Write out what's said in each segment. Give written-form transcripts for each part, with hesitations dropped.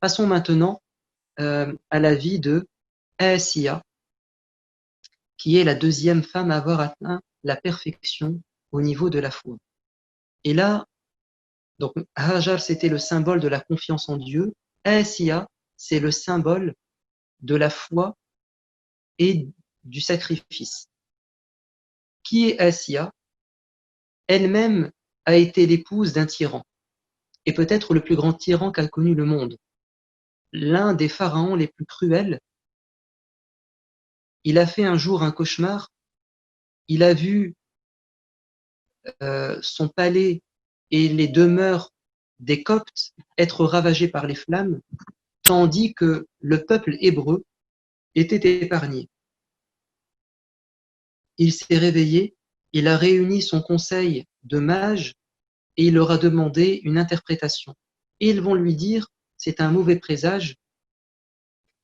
Passons maintenant à la vie de Asiya, qui est la deuxième femme à avoir atteint la perfection au niveau de la foi. Et là, donc Hajar, c'était le symbole de la confiance en Dieu. Asiya, c'est le symbole de la foi et du sacrifice. Qui est Asiya? Elle-même a été l'épouse d'un tyran, et peut-être le plus grand tyran qu'a connu le monde. L'un des pharaons les plus cruels. Il a fait un jour un cauchemar. Il a vu son palais et les demeures des Coptes être ravagées par les flammes, tandis que le peuple hébreu était épargné. Il s'est réveillé, il a réuni son conseil de mages et il leur a demandé une interprétation. Et ils vont lui dire, c'est un mauvais présage,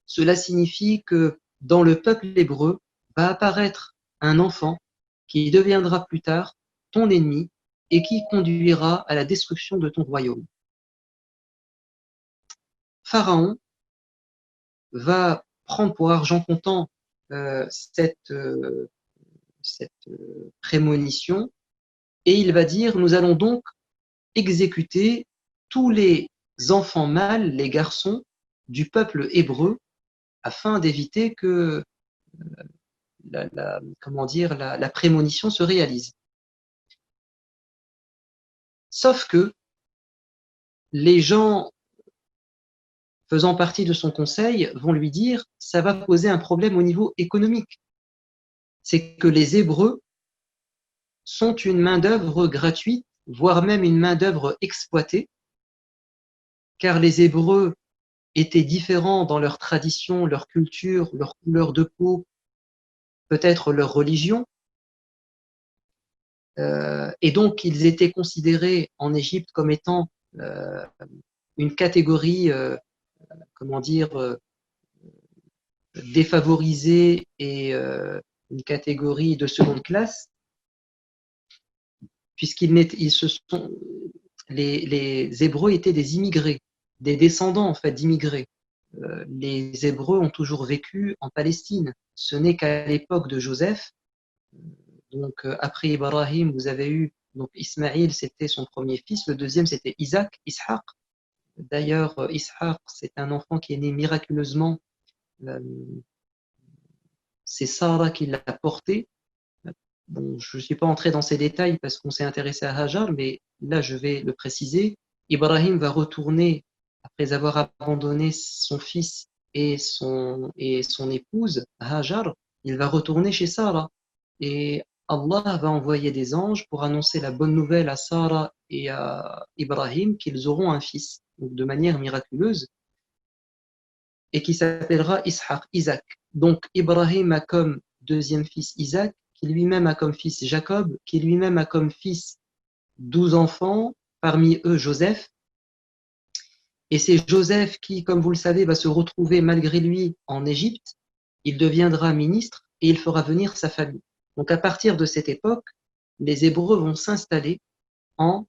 cela signifie que dans le peuple hébreu va apparaître un enfant qui deviendra plus tard ton ennemi et qui conduira à la destruction de ton royaume. Pharaon va prendre pour argent comptant cette prémonition et il va dire, nous allons donc exécuter tous les enfants mâles, les garçons du peuple hébreu, afin d'éviter que la prémonition se réalise. Sauf que les gens faisant partie de son conseil vont lui dire, ça va poser un problème au niveau économique. C'est que les Hébreux sont une main-d'œuvre gratuite, voire même une main-d'œuvre exploitée, car les Hébreux étaient différents dans leur tradition, leur culture, leur couleur de peau, peut-être leur religion. Et donc, ils étaient considérés en Égypte comme étant une catégorie, défavorisée et une catégorie de seconde classe, puisqu'ils ils se sont, les Hébreux étaient des immigrés, des descendants en fait d'immigrés. Les Hébreux ont toujours vécu en Palestine. Ce n'est qu'à l'époque de Joseph, donc après Ibrahim, vous avez eu donc Ismaïl, c'était son premier fils, le deuxième c'était Isaac, Ishaq. D'ailleurs, Ishaq, c'est un enfant qui est né miraculeusement. C'est Sarah qui l'a porté. Bon, je ne suis pas entré dans ces détails parce qu'on s'est intéressé à Hajar, mais là, je vais le préciser. Ibrahim va retourner, après avoir abandonné son fils et son épouse, Hajar, il va retourner chez Sarah. Et Allah va envoyer des anges pour annoncer la bonne nouvelle à Sarah et à Ibrahim qu'ils auront un fils, donc de manière miraculeuse, et qui s'appellera Ishaq, Isaac. Donc Ibrahim a comme deuxième fils Isaac, qui lui-même a comme fils Jacob, qui lui-même a comme fils 12 enfants, parmi eux Joseph. Et c'est Joseph qui, comme vous le savez, va se retrouver malgré lui en Égypte. Il deviendra ministre et il fera venir sa famille. Donc à partir de cette époque, les Hébreux vont s'installer en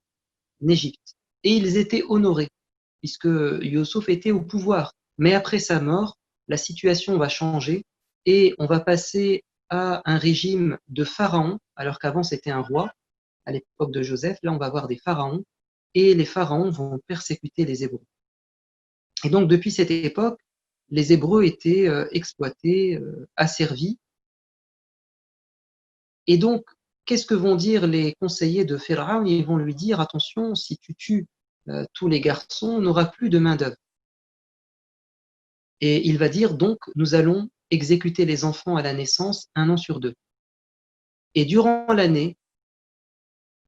Égypte. Et ils étaient honorés, puisque Youssouf était au pouvoir. Mais après sa mort, la situation va changer et on va passer à un régime de pharaons, alors qu'avant c'était un roi, à l'époque de Joseph. Là, on va avoir des pharaons et les pharaons vont persécuter les Hébreux. Et donc, depuis cette époque, les Hébreux étaient exploités, asservis. Et donc, qu'est-ce que vont dire les conseillers de Pharaon? Ils vont lui dire, attention, si tu tues tous les garçons, on n'aura plus de main-d'œuvre. Et il va dire, donc, nous allons exécuter les enfants à la naissance 1 an sur 2. Et durant l'année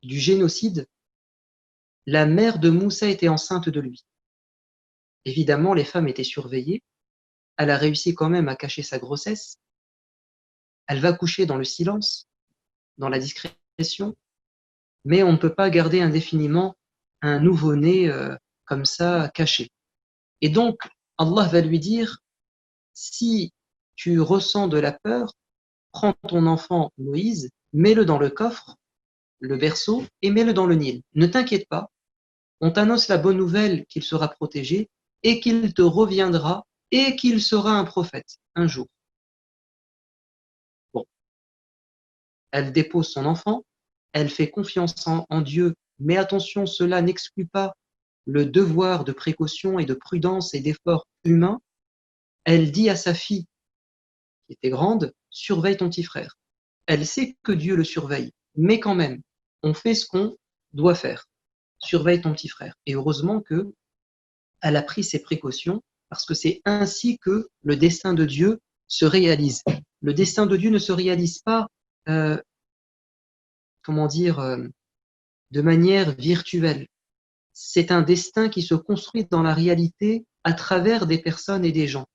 du génocide, la mère de Moussa était enceinte de lui. Évidemment, les femmes étaient surveillées. Elle a réussi quand même à cacher sa grossesse. Elle va coucher dans le silence, dans la discrétion, mais on ne peut pas garder indéfiniment un nouveau-né comme ça caché. Et donc, Allah va lui dire, si tu ressens de la peur, prends ton enfant Moïse, mets-le dans le coffre, le berceau, et mets-le dans le Nil. Ne t'inquiète pas, on t'annonce la bonne nouvelle qu'il sera protégé, et qu'il te reviendra et qu'il sera un prophète un jour. Bon, elle dépose son enfant, elle fait confiance en Dieu, mais attention, cela n'exclut pas le devoir de précaution et de prudence et d'effort humain. Elle dit à sa fille, qui était grande, surveille ton petit frère. Elle sait que Dieu le surveille, mais quand même, on fait ce qu'on doit faire. Surveille ton petit frère. Et heureusement que elle a pris ses précautions, parce que c'est ainsi que le dessein de Dieu se réalise. Le dessein de Dieu ne se réalise pas, euh, comment dire, de manière virtuelle. C'est un destin qui se construit dans la réalité à travers des personnes et des gens.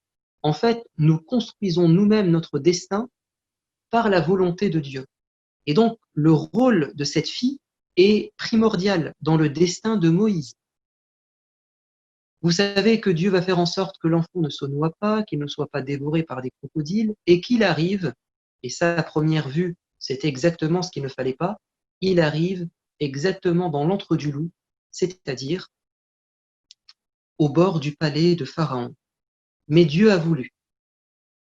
En fait, nous construisons nous-mêmes notre destin par la volonté de Dieu. Et donc, le rôle de cette fille est primordial dans le destin de Moïse. Vous savez que Dieu va faire en sorte que l'enfant ne se noie pas, qu'il ne soit pas dévoré par des crocodiles, et qu'il arrive, et ça à première vue, c'est exactement ce qu'il ne fallait pas, il arrive exactement dans l'antre du loup, c'est-à-dire au bord du palais de Pharaon. Mais Dieu a voulu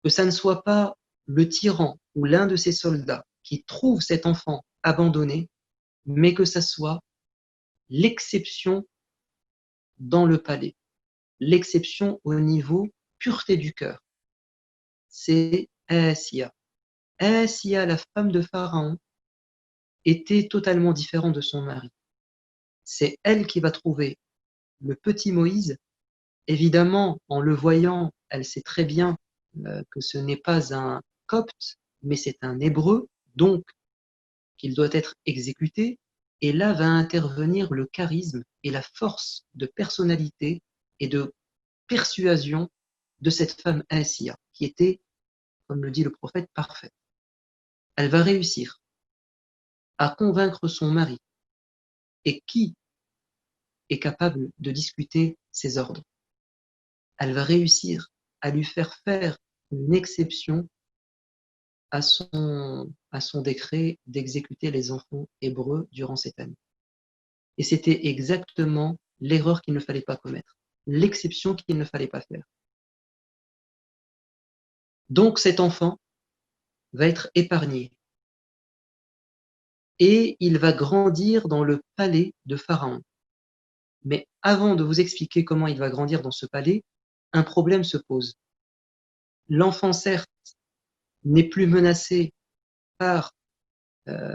que ça ne soit pas le tyran ou l'un de ses soldats qui trouve cet enfant abandonné, mais que ça soit l'exception dans le palais, l'exception au niveau pureté du cœur. C'est Asiya. Asiya, la femme de Pharaon, était totalement différente de son mari. C'est elle qui va trouver le petit Moïse. Évidemment, en le voyant, elle sait très bien que ce n'est pas un copte, mais c'est un hébreu, donc qu'il doit être exécuté. Et là va intervenir le charisme et la force de personnalité et de persuasion de cette femme Asiya, qui était, comme le dit le prophète, parfaite. Elle va réussir à convaincre son mari. Et qui est capable de discuter ses ordres? Elle va réussir à lui faire faire une exception à son décret d'exécuter les enfants hébreux durant cette année. Et c'était exactement l'erreur qu'il ne fallait pas commettre, l'exception qu'il ne fallait pas faire. Donc cet enfant va être épargné et il va grandir dans le palais de Pharaon. Mais avant de vous expliquer comment il va grandir dans ce palais, un problème se pose. L'enfant, certes, n'est plus menacé par euh,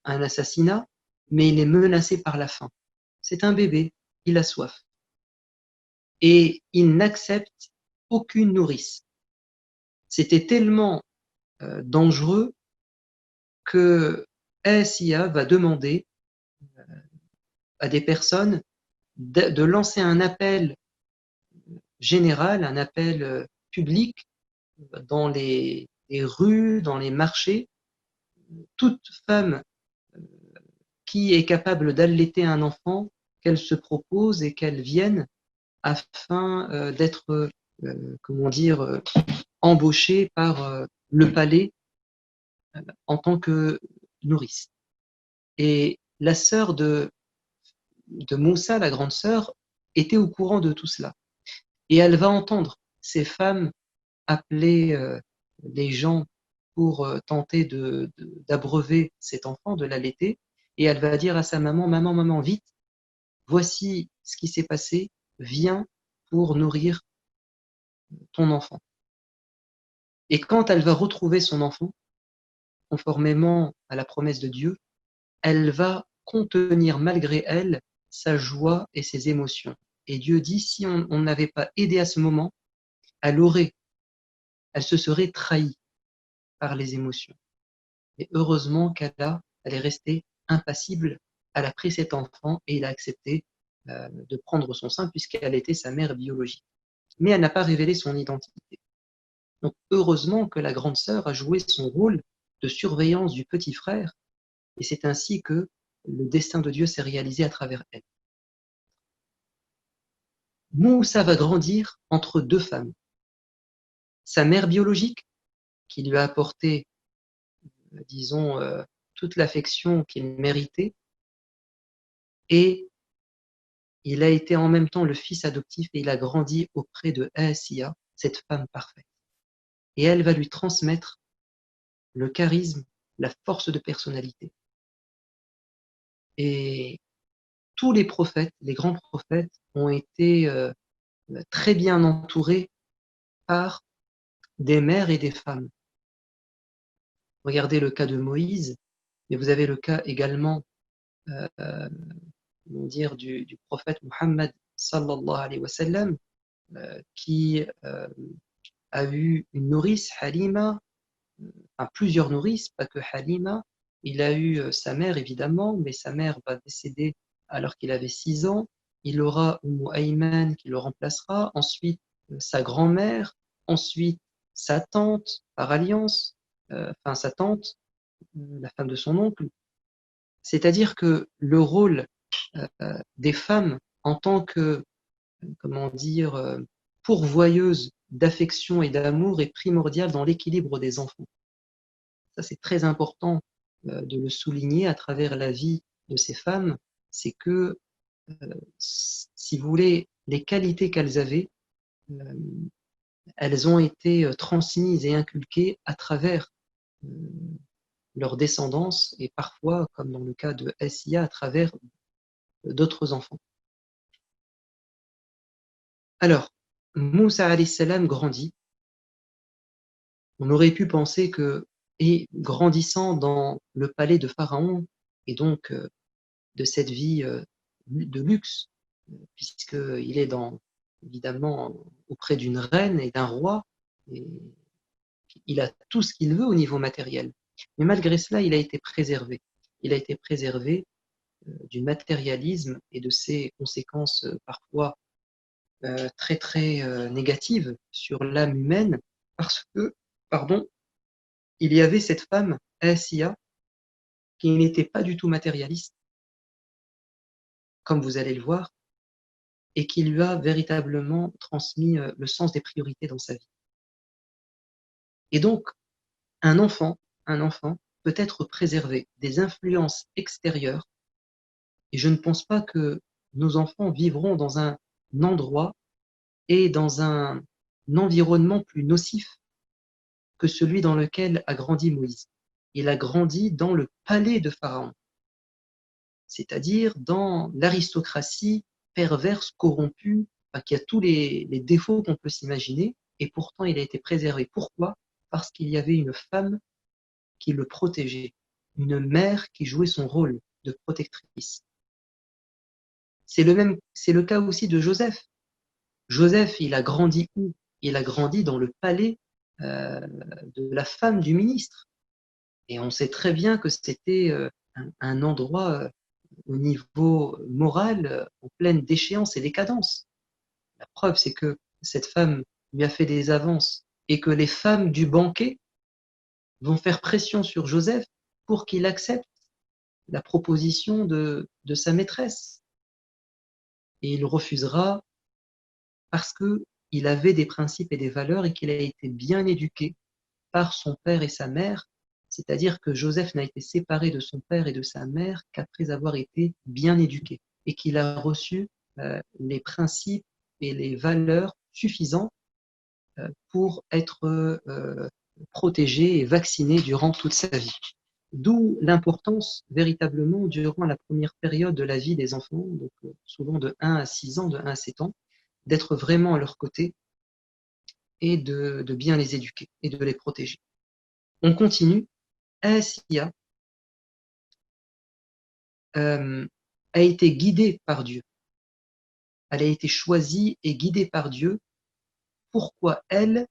un assassinat, mais il est menacé par la faim. C'est un bébé, il a soif. Et il n'accepte aucune nourrice. C'était tellement dangereux que Asiya va demander à des personnes de lancer un appel général, un appel public dans les rues, dans les marchés. Toute femme qui est capable d'allaiter un enfant, qu'elle se propose et qu'elle vienne afin d'être, comment dire, embauchée par le palais en tant que nourrice. Et la sœur de Moussa, la grande sœur, était au courant de tout cela. Et elle va entendre ces femmes appeler les gens pour tenter d'abreuver cet enfant, de l'allaiter. Et elle va dire à sa maman, maman, maman, vite, voici ce qui s'est passé, viens pour nourrir ton enfant. Et quand elle va retrouver son enfant, conformément à la promesse de Dieu, elle va contenir malgré elle sa joie et ses émotions. Et Dieu dit, si on n'avait pas aidé à ce moment, elle se serait trahie par les émotions. Et heureusement elle est restée impassible. Elle a pris cet enfant et il a accepté de prendre son sein puisqu'elle était sa mère biologique. Mais elle n'a pas révélé son identité. Donc heureusement que la grande sœur a joué son rôle de surveillance du petit frère et c'est ainsi que le destin de Dieu s'est réalisé à travers elle. Moussa va grandir entre deux femmes. Sa mère biologique, qui lui a apporté, disons, toute l'affection qu'il méritait, et il a été en même temps le fils adoptif et il a grandi auprès de Asiya, cette femme parfaite. Et elle va lui transmettre le charisme, la force de personnalité. Et tous les prophètes, les grands prophètes, ont été très bien entourés par des mères et des femmes. Regardez le cas de Moïse, mais vous avez le cas également du prophète Muhammad sallallahu alayhi wa sallam, qui a eu une nourrice, Halima, enfin plusieurs nourrices, pas que Halima. Il a eu sa mère évidemment, mais sa mère va décéder alors qu'il avait 6 ans. Il aura Ayman qui le remplacera, ensuite sa grand-mère, ensuite sa tante par alliance, enfin sa tante, la femme de son oncle. C'est-à-dire que le rôle des femmes en tant que, comment dire, pourvoyeuses d'affection et d'amour est primordial dans l'équilibre des enfants. Ça, c'est très important de le souligner à travers la vie de ces femmes, c'est que, si vous voulez, les qualités qu'elles avaient, euh, elles ont été transmises et inculquées à travers euh, leur descendance et parfois, comme dans le cas de Asiya, à travers d'autres enfants. Alors, Moussa alayhi salam grandit. On aurait pu penser que, et grandissant dans le palais de Pharaon, et donc de cette vie de luxe, puisqu'il est évidemment auprès d'une reine et d'un roi, et il a tout ce qu'il veut au niveau matériel. Mais malgré cela, il a été préservé. Il a été préservé du matérialisme et de ses conséquences parfois très très négatives sur l'âme humaine, parce que, pardon, il y avait cette femme, Asiya, qui n'était pas du tout matérialiste, comme vous allez le voir, et qui lui a véritablement transmis le sens des priorités dans sa vie. Et donc, un enfant peut être préservé des influences extérieures, et je ne pense pas que nos enfants vivront dans un endroit et dans un environnement plus nocif que celui dans lequel a grandi Moïse. Il a grandi dans le palais de Pharaon, c'est-à-dire dans l'aristocratie perverse, corrompue, qui a tous les défauts qu'on peut s'imaginer, et pourtant il a été préservé. Pourquoi? Parce qu'il y avait une femme qui le protégeait, une mère qui jouait son rôle de protectrice. C'est le cas aussi de Joseph. Joseph, il a grandi où? Il a grandi dans le palais de la femme du ministre. Et on sait très bien que c'était un endroit au niveau moral en pleine déchéance et décadence. La preuve, c'est que cette femme lui a fait des avances et que les femmes du banquet vont faire pression sur Joseph pour qu'il accepte la proposition de sa maîtresse. Et il refusera parce qu'il avait des principes et des valeurs et qu'il a été bien éduqué par son père et sa mère, c'est-à-dire que Joseph n'a été séparé de son père et de sa mère qu'après avoir été bien éduqué et qu'il a reçu les principes et les valeurs suffisants pour être protégé et vacciné durant toute sa vie. D'où l'importance véritablement durant la première période de la vie des enfants, donc souvent de 1 à 6 ans, de 1 à 7 ans, d'être vraiment à leur côté et de bien les éduquer et de les protéger. On continue. Asiya a été guidée par Dieu. Elle a été choisie et guidée par Dieu. Pourquoi elle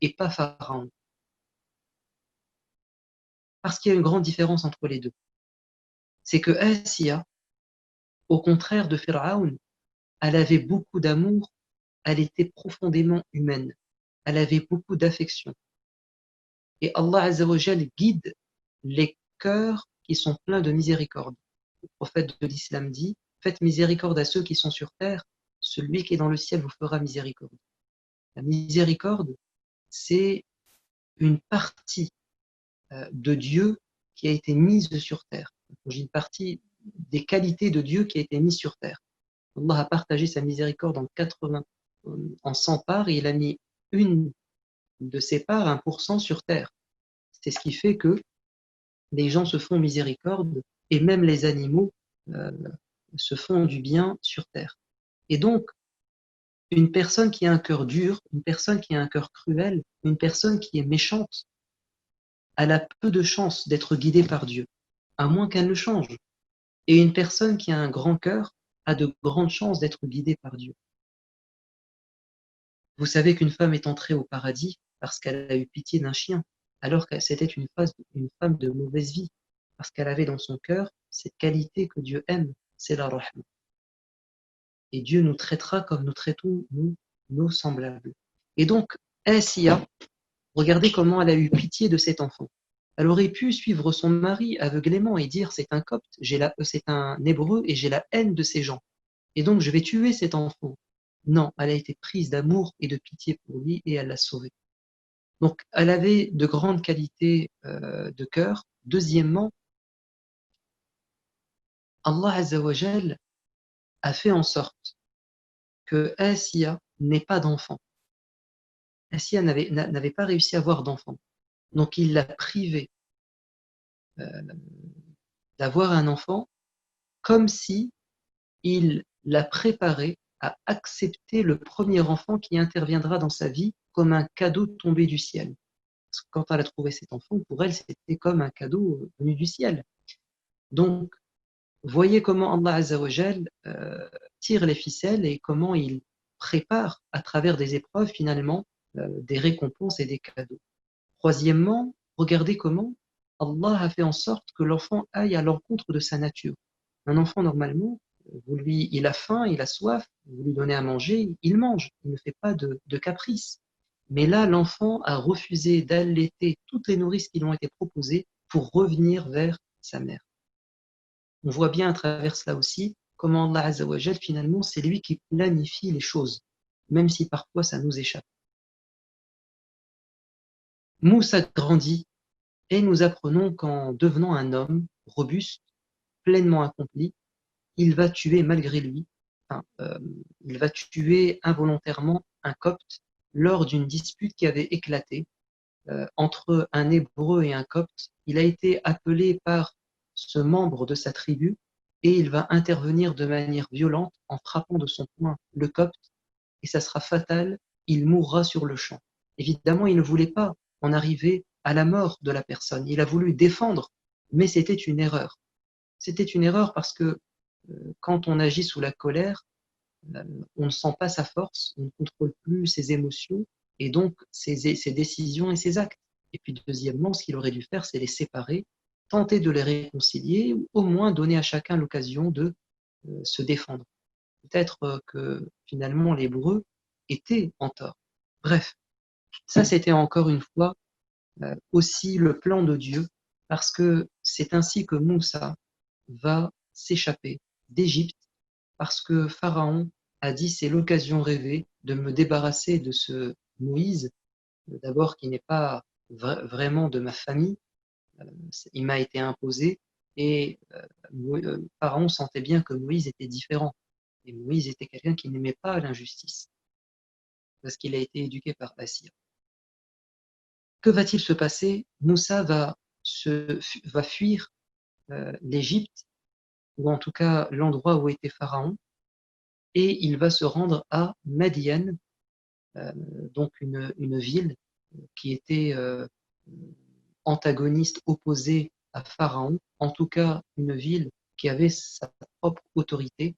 et pas Pharaon? Parce qu'il y a une grande différence entre les deux. C'est que Asiya, au contraire de Pharaon, elle avait beaucoup d'amour, elle était profondément humaine, elle avait beaucoup d'affection. Et Allah Azza wa Jal guide les cœurs qui sont pleins de miséricorde. Le prophète de l'islam dit: faites miséricorde à ceux qui sont sur terre, celui qui est dans le ciel vous fera miséricorde. La miséricorde, c'est une partie de Dieu qui a été mise sur terre. Quand je dis une partie, des qualités de Dieu qui a été mis sur terre. Allah a partagé sa miséricorde en 80, en 100 parts, et il a mis une de ces parts, 1%, sur terre. C'est ce qui fait que les gens se font miséricorde, et même les animaux euh, se font du bien sur terre. Et donc, une personne qui a un cœur dur, une personne qui a un cœur cruel, une personne qui est méchante, elle a peu de chances d'être guidée par Dieu, à moins qu'elle ne change. Et une personne qui a un grand cœur a de grandes chances d'être guidée par Dieu. Vous savez qu'une femme est entrée au paradis parce qu'elle a eu pitié d'un chien, alors que c'était une femme de mauvaise vie, parce qu'elle avait dans son cœur cette qualité que Dieu aime, c'est la rahma. Et Dieu nous traitera comme nous traitons, nous, nos semblables. Et donc, Asiya, regardez comment elle a eu pitié de cet enfant. Elle aurait pu suivre son mari aveuglément et dire c'est un copte, c'est un hébreu et j'ai la haine de ces gens. Et donc je vais tuer cet enfant. Non, elle a été prise d'amour et de pitié pour lui et elle l'a sauvé. Donc elle avait de grandes qualités de cœur. Deuxièmement, Allah Azzawajal a fait en sorte que Asiya n'ait pas d'enfant. Asiya n'avait pas réussi à avoir d'enfant. Donc il l'a privée d'avoir un enfant comme si il l'a préparée à accepter le premier enfant qui interviendra dans sa vie comme un cadeau tombé du ciel. Parce que quand elle a trouvé cet enfant, pour elle, c'était comme un cadeau venu du ciel. Donc, voyez comment Allah Azzawajal tire les ficelles et comment il prépare à travers des épreuves finalement des récompenses et des cadeaux. Troisièmement, regardez comment Allah a fait en sorte que l'enfant aille à l'encontre de sa nature. Un enfant, normalement, il a faim, il a soif, vous lui donnez à manger, il mange, il ne fait pas de caprice. Mais là, l'enfant a refusé d'allaiter toutes les nourrices qui lui ont été proposées pour revenir vers sa mère. On voit bien à travers cela aussi comment Allah Azzawajal, finalement, c'est lui qui planifie les choses, même si parfois ça nous échappe. Moussa grandit et nous apprenons qu'en devenant un homme robuste, pleinement accompli, il va tuer malgré lui, enfin, il va tuer involontairement un copte lors d'une dispute qui avait éclaté entre un hébreu et un copte. Il a été appelé par ce membre de sa tribu et il va intervenir de manière violente en frappant de son poing le copte et ça sera fatal, il mourra sur le champ. Évidemment, il ne voulait pas en arriver à la mort de la personne, il a voulu défendre, mais c'était une erreur. C'était une erreur parce que quand on agit sous la colère, on ne sent pas sa force, on ne contrôle plus ses émotions et donc ses décisions et ses actes. Et puis deuxièmement, ce qu'il aurait dû faire, c'est les séparer, tenter de les réconcilier ou au moins donner à chacun l'occasion de se défendre. Peut-être que finalement l'hébreu était en tort. Bref, ça c'était encore une fois aussi le plan de Dieu, parce que c'est ainsi que Moussa va s'échapper d'Égypte, parce que Pharaon a dit c'est l'occasion rêvée de me débarrasser de ce Moïse, d'abord qui n'est pas vraiment de ma famille, il m'a été imposé, et Pharaon sentait bien que Moïse était différent. Et Moïse était quelqu'un qui n'aimait pas l'injustice, parce qu'il a été éduqué par Assir. Que va-t-il se passer? Moussa va fuir l'Égypte, ou en tout cas l'endroit où était Pharaon, et il va se rendre à Madian, donc une ville qui était antagoniste, opposée à Pharaon, en tout cas une ville qui avait sa propre autorité.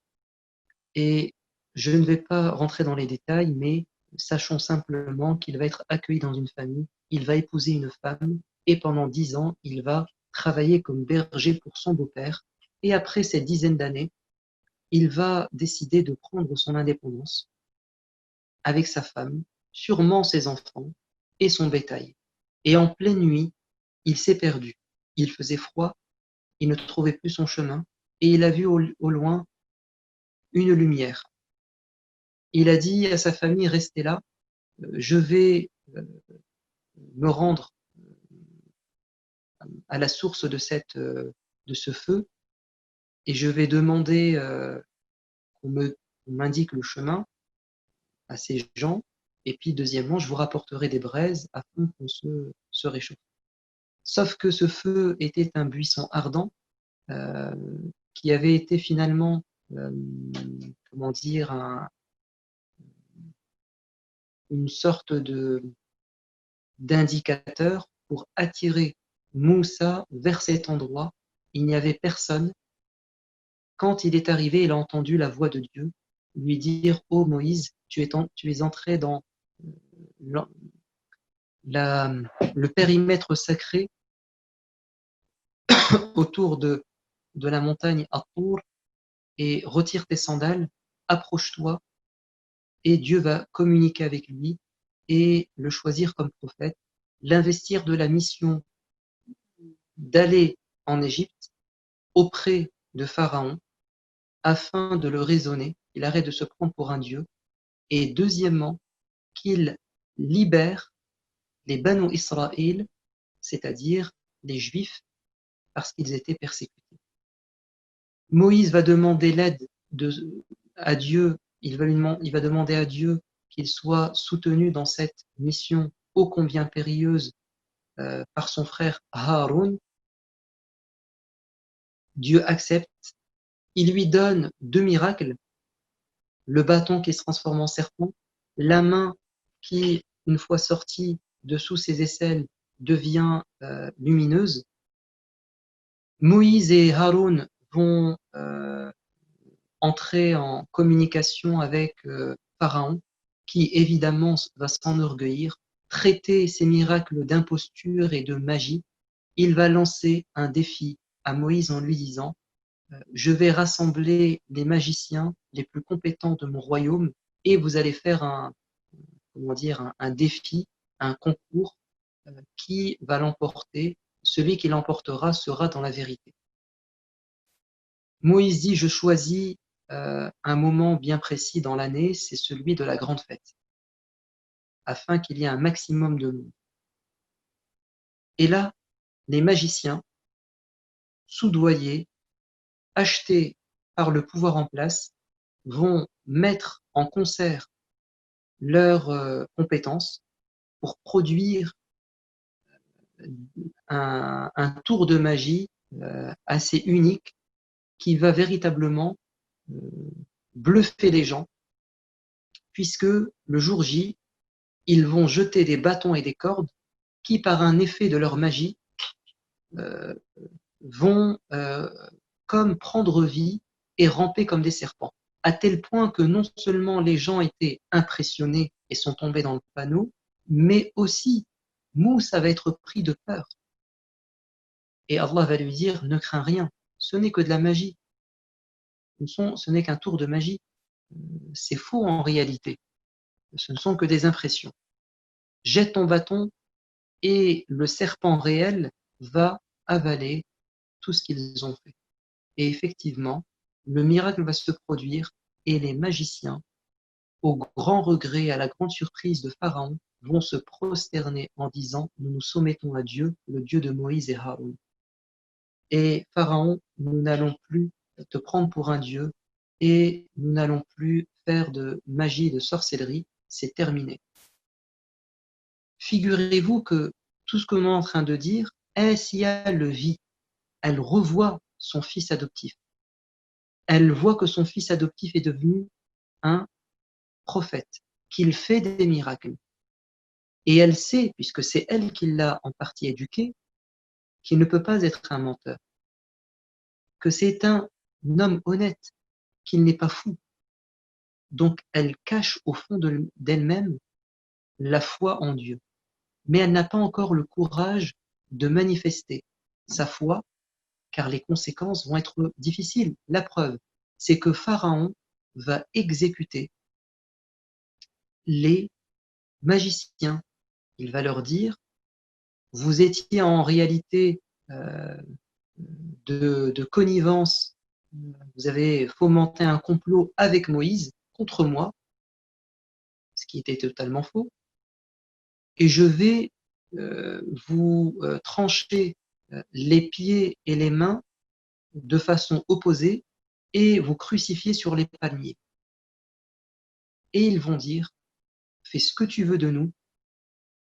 Et je ne vais pas rentrer dans les détails, mais sachons simplement qu'il va être accueilli dans une famille, il va épouser une femme, et pendant 10 ans, il va travailler comme berger pour son beau-père. Et après ces dizaines d'années, il va décider de prendre son indépendance avec sa femme, sûrement ses enfants et son bétail. Et en pleine nuit, il s'est perdu. Il faisait froid, il ne trouvait plus son chemin, et il a vu au loin une lumière. Il a dit à sa famille, restez là, je vais me rendre à la source de ce feu, et je vais demander qu'on m'indique le chemin à ces gens. Et puis, deuxièmement, je vous rapporterai des braises afin qu'on se réchauffe. Sauf que ce feu était un buisson ardent euh, qui avait été finalement, euh, comment dire, une sorte d'indicateur pour attirer Moussa vers cet endroit. Il n'y avait personne. Quand il est arrivé, il a entendu la voix de Dieu lui dire: Ô Moïse, tu es entré dans la- le périmètre sacré autour de la montagne At-Tour et retire tes sandales, approche-toi et Dieu va communiquer avec lui et le choisir comme prophète, l'investir de la mission d'aller en Égypte auprès de Pharaon afin de le raisonner, il arrête de se prendre pour un dieu, et deuxièmement, qu'il libère les Banu Israël, c'est-à-dire les Juifs, parce qu'ils étaient persécutés. Moïse va demander l'aide à Dieu, il va demander à Dieu qu'il soit soutenu dans cette mission ô combien périlleuse par son frère Haroun. Dieu accepte, il lui donne deux miracles, le bâton qui se transforme en serpent, la main qui, une fois sortie de sous ses aisselles, devient lumineuse. Moïse et Haroun vont entrer en communication avec Pharaon, qui évidemment va s'enorgueillir, traiter ces miracles d'imposture et de magie. Il va lancer un défi à Moïse en lui disant: je vais rassembler les magiciens les plus compétents de mon royaume et vous allez faire comment dire, un défi, un concours qui va l'emporter. Celui qui l'emportera sera dans la vérité. Moïse dit: je choisis un moment bien précis dans l'année, c'est celui de la grande fête, afin qu'il y ait un maximum de monde. Et là, les magiciens, soudoyés, achetés par le pouvoir en place, vont mettre en concert leurs compétences pour produire un tour de magie assez unique qui va véritablement euh, bluffer les gens, puisque le jour J, ils vont jeter des bâtons et des cordes qui, par un effet de leur magie, euh, vont comme prendre vie et ramper comme des serpents, à tel point que non seulement les gens étaient impressionnés et sont tombés dans le panneau, mais aussi Moussa va être pris de peur. Et Allah va lui dire: ne crains rien, ce n'est que de la magie, ce n'est qu'un tour de magie, c'est faux en réalité, ce ne sont que des impressions. Jette ton bâton et le serpent réel va avaler tout ce qu'ils ont fait. Et effectivement, le miracle va se produire et les magiciens, au grand regret et à la grande surprise de Pharaon, vont se prosterner en disant: nous nous soumettons à Dieu, le Dieu de Moïse et Haroun. Et Pharaon, nous n'allons plus te prendre pour un dieu et nous n'allons plus faire de magie, de sorcellerie, c'est terminé. Figurez-vous que tout ce que nous est en train de dire, Assia le vit, elle revoit son fils adoptif. Elle voit que son fils adoptif est devenu un prophète, qu'il fait des miracles. Et elle sait, puisque c'est elle qui l'a en partie éduqué, qu'il ne peut pas être un menteur, que c'est un homme honnête, qu'il n'est pas fou. Donc elle cache au fond d'elle-même la foi en Dieu. Mais elle n'a pas encore le courage de manifester sa foi, car les conséquences vont être difficiles. La preuve, c'est que Pharaon va exécuter les magiciens. Il va leur dire: vous étiez en réalité euh, de connivence, vous avez fomenté un complot avec Moïse contre moi, ce qui était totalement faux, et je vais vous trancher les pieds et les mains de façon opposée et vous crucifier sur les palmiers. Et ils vont dire, fais ce que tu veux de nous,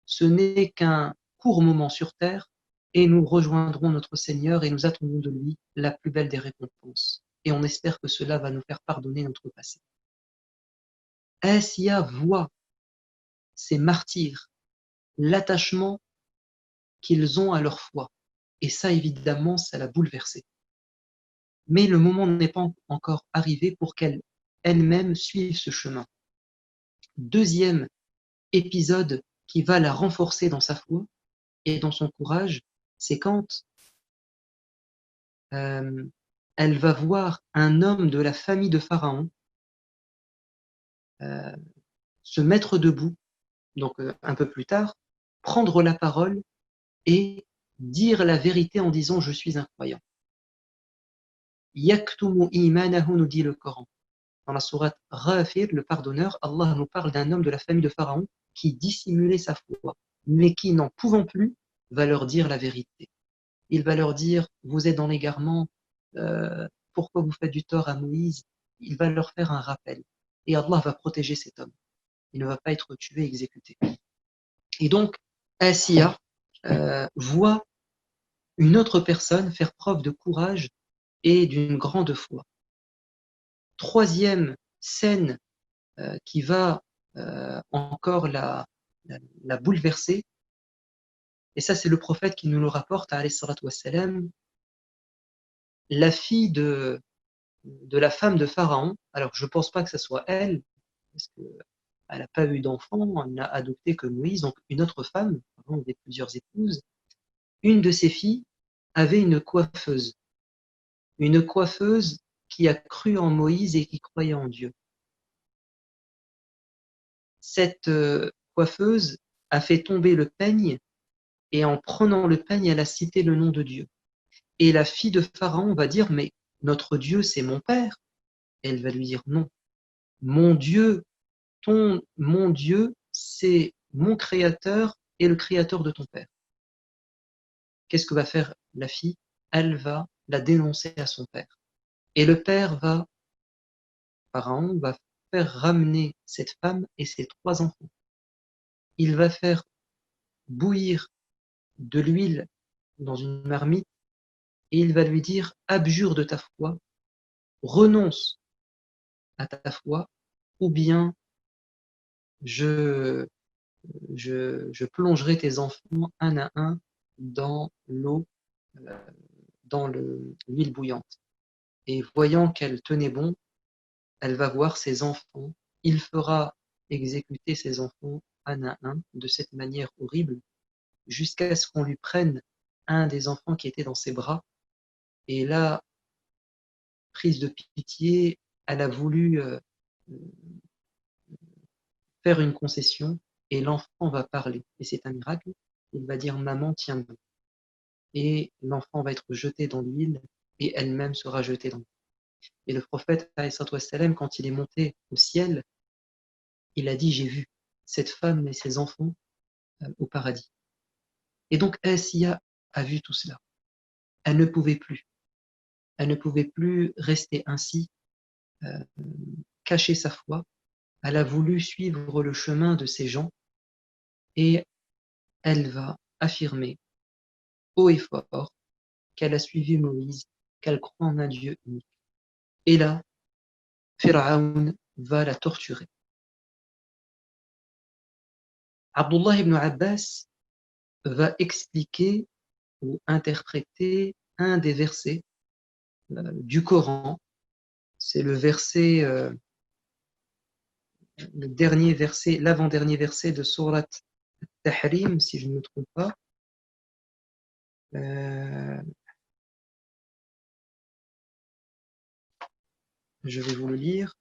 ce n'est qu'un court moment sur terre, et nous rejoindrons notre Seigneur et nous attendons de lui la plus belle des récompenses. Et on espère que cela va nous faire pardonner notre passé. Asiya voit ces martyrs, l'attachement qu'ils ont à leur foi. Et ça, évidemment, ça l'a bouleversée. Mais le moment n'est pas encore arrivé pour qu'elle elle-même suive ce chemin. Deuxième épisode qui va la renforcer dans sa foi et dans son courage, c'est quand euh, elle va voir un homme de la famille de Pharaon euh, se mettre debout, donc un peu plus tard, prendre la parole et dire la vérité en disant je suis un croyant. Yaktumu imanahu, nous dit le Coran. Dans la sourate Ghafir, le pardonneur, Allah nous parle d'un homme de la famille de Pharaon qui dissimulait sa foi, mais qui, n'en pouvant plus, va leur dire la vérité. Il va leur dire, vous êtes dans l'égarement, pourquoi vous faites du tort à Moïse? Il va leur faire un rappel. Et Allah va protéger cet homme. Il ne va pas être tué, exécuté. Et donc, Asiya voit une autre personne faire preuve de courage et d'une grande foi. Troisième scène qui va encore la bouleverser, et ça c'est le prophète qui nous le rapporte, alayhi salatu wassalam, la fille de la femme de Pharaon. Alors je ne pense pas que ce soit elle, parce qu'elle n'a pas eu d'enfant, elle n'a adopté que Moïse, donc une autre femme, Pharaon avait plusieurs épouses. Une de ses filles avait une coiffeuse qui a cru en Moïse et qui croyait en Dieu. Cette coiffeuse a fait tomber le peigne et en prenant le peigne, elle a cité le nom de Dieu. Et la fille de Pharaon va dire, mais notre Dieu, c'est mon père. Et elle va lui dire, non, mon Dieu, mon Dieu, c'est mon créateur et le créateur de ton père. Qu'est-ce que va faire la fille? Elle va la dénoncer à son père. Et le père Pharaon va faire ramener cette femme et ses 3 enfants. Il va faire bouillir de l'huile dans une marmite et il va lui dire, abjure de ta foi, renonce à ta foi, ou bien je, je plongerai tes enfants un à un dans l'eau, euh, dans l'huile bouillante. Et voyant qu'elle tenait bon, elle va voir ses enfants. Il fera exécuter ses enfants un à un de cette manière horrible, jusqu'à ce qu'on lui prenne un des enfants qui était dans ses bras. Et là, prise de pitié, elle a voulu faire une concession et l'enfant va parler. Et c'est un miracle. Il va dire maman, tiens bon. Et l'enfant va être jeté dans l'huile et elle-même sera jetée dans l'huile. Et le prophète, quand il est monté au ciel, il a dit j'ai vu cette femme et ses enfants au paradis. Et donc Asiya a vu tout cela. Elle ne pouvait plus. Elle ne pouvait plus rester ainsi, euh, cacher sa foi. Elle a voulu suivre le chemin de ces gens et elle va affirmer haut et fort qu'elle a suivi Moïse, qu'elle croit en un Dieu unique. Et là, Pharaon va la torturer. Abdullah ibn Abbas va expliquer ou interpréter un des versets du Coran. C'est le dernier verset, l'avant-dernier verset de Surat Tahrim, si je ne me trompe pas. Je vais vous le lire.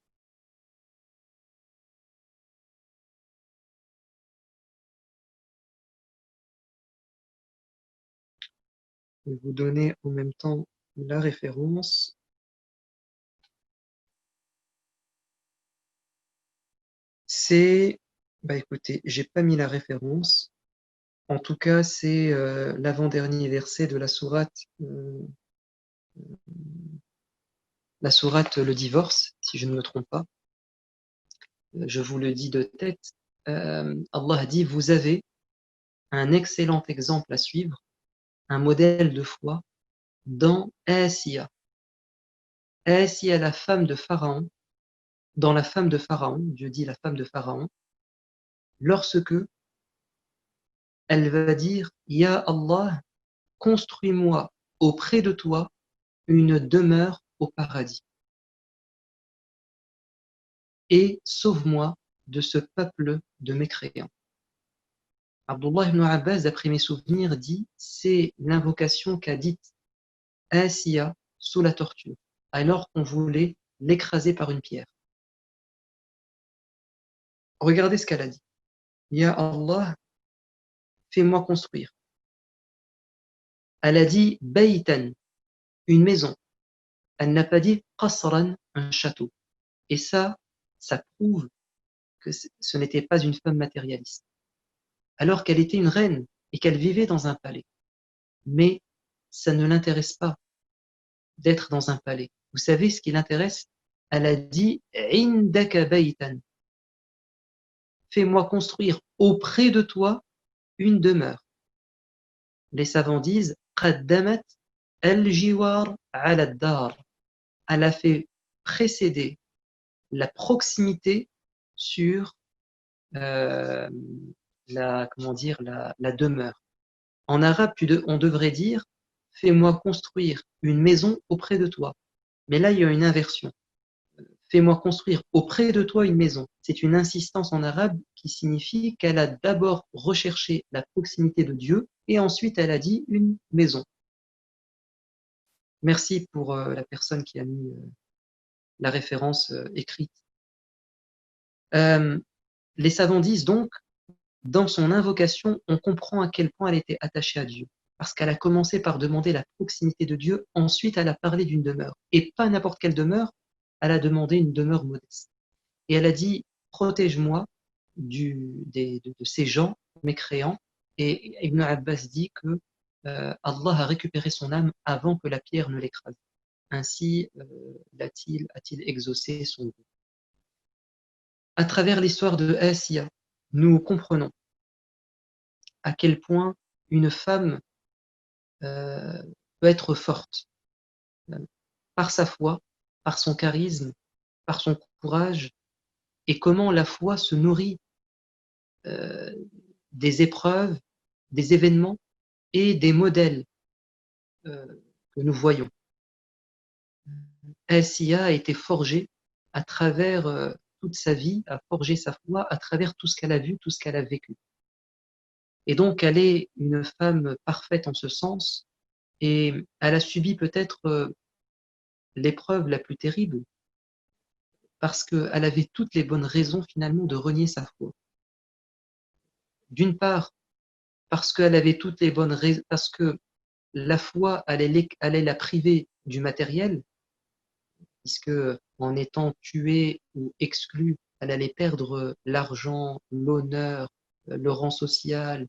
Je vais vous donner en même temps la référence. C'est, écoutez, j'ai pas mis la référence. En tout cas, c'est l'avant-dernier verset de la sourate la sourate Le Divorce, si je ne me trompe pas. Je vous le dis de tête. Allah dit, vous avez un excellent exemple à suivre, un modèle de foi dans Asiya. Asiya, la femme de Pharaon, dans la femme de Pharaon, Dieu dit la femme de Pharaon, lorsque elle va dire, Ya Allah, construis-moi auprès de toi une demeure au paradis et sauve-moi de ce peuple de mécréants. Abdullah ibn Abbas, d'après mes souvenirs, dit c'est l'invocation qu'a dite Asiya sous la torture, alors qu'on voulait l'écraser par une pierre. Regardez ce qu'elle a dit. Ya Allah, fais-moi construire. Elle a dit Baytan, une maison. Elle n'a pas dit Qasran, un château. Et ça prouve que ce n'était pas une femme matérialiste. Alors qu'elle était une reine et qu'elle vivait dans un palais. Mais ça ne l'intéresse pas d'être dans un palais. Vous savez ce qui l'intéresse? Elle a dit Indaka baytan. Fais-moi construire auprès de toi une demeure. Les savants disent Qaddamat al-jiwar ala dar. Elle a fait précéder la proximité sur la demeure. En arabe, on devrait dire fais-moi construire une maison auprès de toi. Mais là, il y a une inversion. Fais-moi construire auprès de toi une maison. C'est une insistance en arabe qui signifie qu'elle a d'abord recherché la proximité de Dieu et ensuite elle a dit une maison. Merci pour la personne qui a mis la référence écrite. Les savants disent donc, dans son invocation, on comprend à quel point elle était attachée à Dieu. Parce qu'elle a commencé par demander la proximité de Dieu, ensuite elle a parlé d'une demeure. Et pas n'importe quelle demeure, elle a demandé une demeure modeste. Et elle a dit, protège-moi de ces gens mécréants. Et Ibn Abbas dit que Allah a récupéré son âme avant que la pierre ne l'écrase. Ainsi a-t-il exaucé son vœu. À travers l'histoire de Asiya, nous comprenons à quel point une femme peut être forte par sa foi, par son charisme, par son courage, et comment la foi se nourrit euh, des épreuves, des événements et des modèles que nous voyons. Asiya a été forgée à travers toute sa vie, a forgé sa foi à travers tout ce qu'elle a vu, tout ce qu'elle a vécu. Et donc, elle est une femme parfaite en ce sens, et elle a subi peut-être l'épreuve la plus terrible, parce qu'elle avait toutes les bonnes raisons finalement de renier sa foi. D'une part, parce qu'elle avait toutes les bonnes raisons, parce que la foi allait la priver du matériel, puisque en étant tuée ou exclue, elle allait perdre l'argent, l'honneur, le rang social,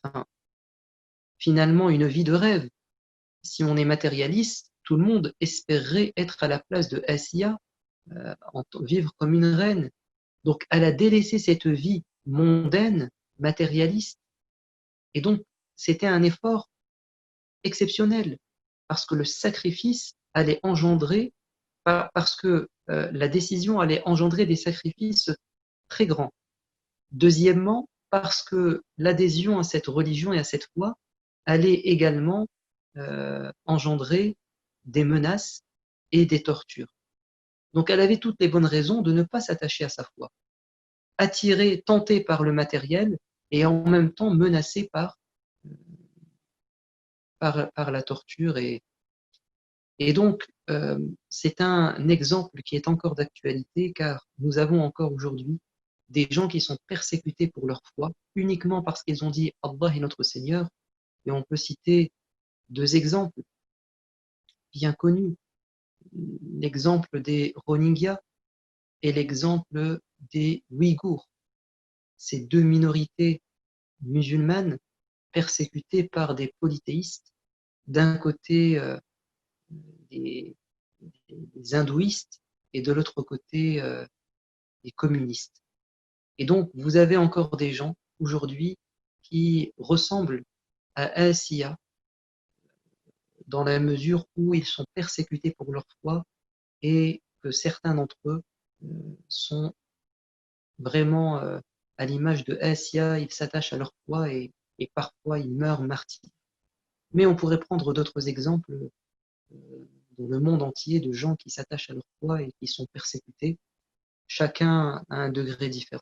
enfin, finalement une vie de rêve. Si on est matérialiste, tout le monde espérerait être à la place de Asiya, vivre comme une reine. Donc elle a délaissé cette vie mondaine, matérialiste, et donc c'était un effort exceptionnel, parce que le sacrifice allait engendrer, parce que la décision allait engendrer des sacrifices très grands. Deuxièmement, parce que l'adhésion à cette religion et à cette foi allait également engendrer des menaces et des tortures. Donc elle avait toutes les bonnes raisons de ne pas s'attacher à sa foi, attirée, tentée par le matériel et en même temps menacée par la torture. Et donc, c'est un exemple qui est encore d'actualité car nous avons encore aujourd'hui des gens qui sont persécutés pour leur foi uniquement parce qu'ils ont dit Allah est notre Seigneur. Et on peut citer deux exemples bien connus, l'exemple des Rohingyas et l'exemple des Ouïghours. Ces deux minorités musulmanes persécutées par des polythéistes, d'un côté des, des hindouistes et de l'autre côté des communistes. Et donc, vous avez encore des gens aujourd'hui qui ressemblent à Asiya dans la mesure où ils sont persécutés pour leur foi et que certains d'entre eux sont vraiment à l'image de Asiya, ils s'attachent à leur foi et parfois ils meurent martyrs. Mais on pourrait prendre d'autres exemples dans le monde entier de gens qui s'attachent à leur foi et qui sont persécutés, chacun à un degré différent.